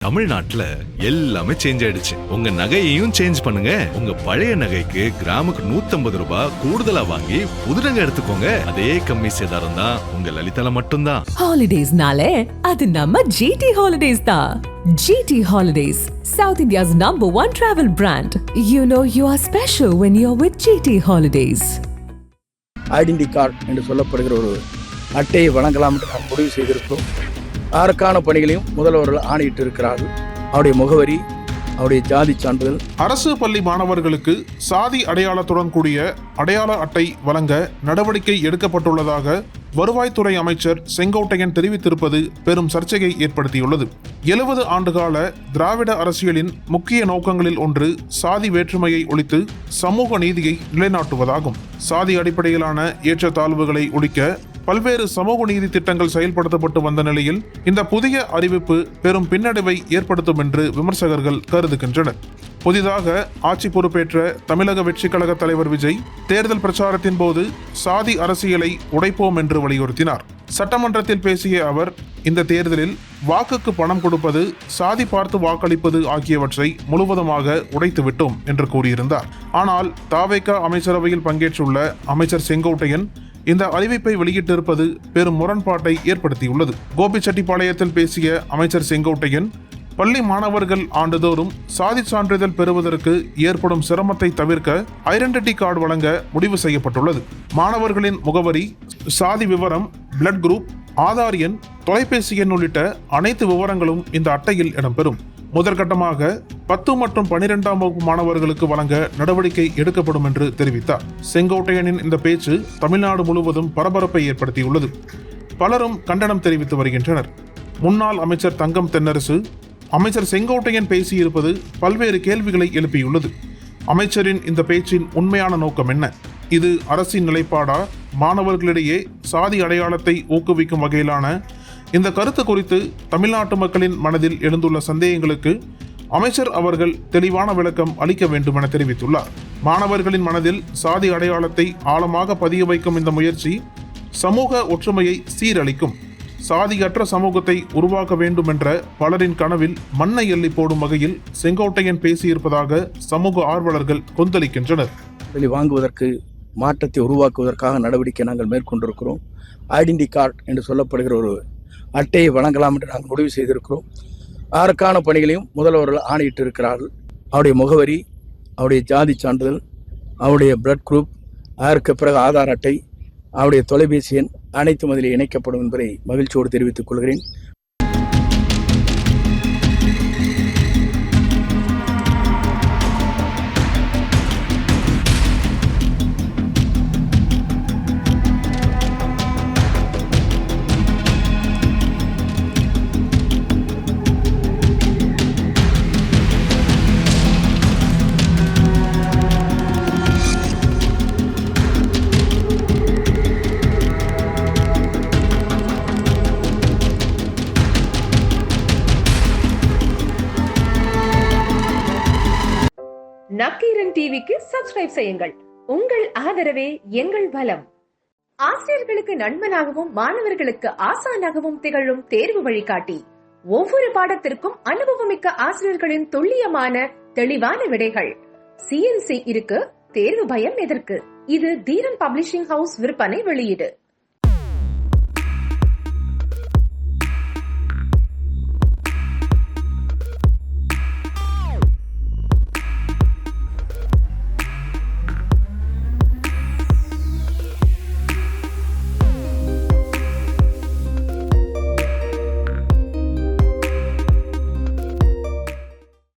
தமிழ்நாட்டுல எல்லாமே சேஞ்ச் ஆயிடுச்சு. உங்க நகையையும் சேஞ்ச் பண்ணுங்க. உங்க பழைய நகைக்கு கிராமுக்கு 150 ரூபாய் கூடுதலா வாங்கி புது நகை எடுத்துக்கோங்க. அதே கம்மி சேதாரம் தான் உங்க லலிதால மட்டும்தான். ஹாலிடேஸ்னாலே அது நம்ம ஜிடி ஹாலிடேஸ் தான். GT Holidays, South India's #1 travel brand. You know you are special when you're with GT Holidays. Identity card என்று சொல்லப்படுகிற ஒரு அட்டையை வழங்கலாம் என்று நாம் முடிவு செய்திருக்கிறோம். அதற்கான பணிகளையும் முதல்வர்கள் ஆணையிட்டு இருக்கிறார்கள். அவருடைய முகவரி, அவருடைய ஜாதி சான்றிதழ். அரசு பள்ளி மாணவர்களுக்கு சாதி அடையாளத்துடன் கூடிய அடையாள அட்டை வழங்க நடவடிக்கை எடுக்கப்பட்டுள்ளதாக வருவாய்த்துறை அமைச்சர் செங்கோட்டையன் தெரிவித்திருப்பது பெரும் சர்ச்சையை ஏற்படுத்தியுள்ளது. 70 ஆண்டுகால திராவிட அரசியலின் முக்கிய நோக்கங்களில் ஒன்று சாதி வேற்றுமையை ஒழித்து சமூக நீதியை நிலைநாட்டுவதாகும். சாதி அடிப்படையிலான ஏற்றத்தாழ்வுகளை ஒழிக்க பல்வேறு சமூக நீதி திட்டங்கள் செயல்படுத்தப்பட்டு வந்த நிலையில் இந்த புதிய அறிவிப்பு பெரும் பின்னடைவை ஏற்படுத்தும் என்று விமர்சகர்கள் கருதுகின்றனர். புதிதாக ஆட்சி பொறுப்பேற்ற தமிழக வெற்றிக் கழக தலைவர் விஜய் தேர்தல் பிரச்சாரத்தின் போது சாதி அரசியலை உடைப்போம் என்று வலியுறுத்தினார். சட்டமன்றத்தில் பேசிய அவர், இந்த தேர்தலில் வாக்குக்கு பணம் கொடுப்பது, சாதி பார்த்து வாக்களிப்பது ஆகியவற்றை முழுவதுமாக உடைத்து விட்டோம் என்று கூறியிருந்தார். ஆனால் தவேக அமைச்சரவையில் பங்கேற்றுள்ள அமைச்சர் செங்கோட்டையன் இந்த அறிவிப்பை வெளியிட்டிருப்பது பெரும் முரண்பாட்டை ஏற்படுத்தியுள்ளது. கோபிச்செட்டிப்பாளையத்தில் பேசிய அமைச்சர் செங்கோட்டையன், பள்ளி மாணவர்கள் ஆண்டுதோறும் சாதி சான்றிதழ் பெறுவதற்கு ஏற்படும் சிரமத்தை தவிர்க்க ஐடென்டிட்டி கார்டு வழங்க முடிவு செய்யப்பட்டுள்ளது. மாணவர்களின் முகவரி, சாதி விவரம், பிளட் குரூப், ஆதார் எண், தொலைபேசி எண் உள்ளிட்ட அனைத்து விவரங்களும் இந்த அட்டையில் இடம்பெறும். முதற்கட்டமாக 10 மற்றும் 12ஆம் வகுப்பு மாணவர்களுக்கு வழங்க நடவடிக்கை எடுக்கப்படும் என்று தெரிவித்தார். செங்கோட்டையனின் இந்த பேச்சு தமிழ்நாடு முழுவதும் பரபரப்பை ஏற்படுத்தியுள்ளது. பலரும் கண்டனம் தெரிவித்து வருகின்றனர். முன்னாள் அமைச்சர் தங்கம் தென்னரசு அமைச்சர் செங்கோட்டையன் பேசியிருப்பது பல்வேறு கேள்விகளை எழுப்பியுள்ளது. அமைச்சரின் இந்த பேச்சின் உண்மையான நோக்கம் என்ன? இது அரசின் நிலைப்பாடா? மாணவர்களிடையே சாதி அடையாளத்தை ஊக்குவிக்கும் வகையிலான இந்த கருத்து குறித்து தமிழ்நாட்டு மக்களின் மனதில் எழுந்துள்ள சந்தேகங்களுக்கு அமைச்சர் அவர்கள் தெளிவான விளக்கம் அளிக்க வேண்டும் என தெரிவித்துள்ளார். மாணவர்களின் மனதில் சாதி அடையாளத்தை ஆழமாக பதிய வைக்கும் இந்த முயற்சி சமூக ஒற்றுமையை சீரழிக்கும். சாதியற்ற சமூகத்தை உருவாக்க வேண்டும் என்ற பலரின் கனவில் மண்ணை எள்ளி போடும் வகையில் செங்கோட்டையன் பேசியிருப்பதாக சமூக ஆர்வலர்கள் கொந்தளிக்கின்றனர். வாங்குவதற்கு, மாற்றத்தை உருவாக்குவதற்காக நடவடிக்கை நாங்கள் மேற்கொண்டிருக்கிறோம். ஐடென்டி கார்டு என்று சொல்லப்படுகிற ஒரு அட்டையை வழங்கலாம் என்று நாங்கள் முடிவு செய்திருக்கிறோம். அதற்கான பணிகளையும் முதல்வர்கள் ஆணையிட்டு இருக்கிறார்கள். அவருடைய முகவரி, அவருடைய ஜாதி சான்றிதழ், அவருடைய பிளட் குரூப், அதற்கு பிறகு ஆதார் அட்டை, அவருடைய தொலைபேசி எண் அனைத்தும் அதில் இணைக்கப்படும் என்பதை மகிழ்ச்சியோடு தெரிவித்துக் கொள்கிறேன். நக்கீரன் டிவிக்கு சப்ஸ்கிரைப் செய்யுங்கள். உங்கள் ஆதரவே எங்கள் பலம். ஆசிரியர்களுக்கு நண்பனாகவும் மாணவர்களுக்கு ஆசானாகவும் திகழும் தேர்வு வழிகாட்டி. ஒவ்வொரு பாடத்திற்கும் அனுபவமிக்க ஆசிரியர்களின் துல்லியமான தெளிவான விடைகள். CNC இருக்கு, தேர்வு பயம் எதற்கு? இது தீரன் பப்ளிஷிங் ஹவுஸ் விற்பனை வெளியீடு.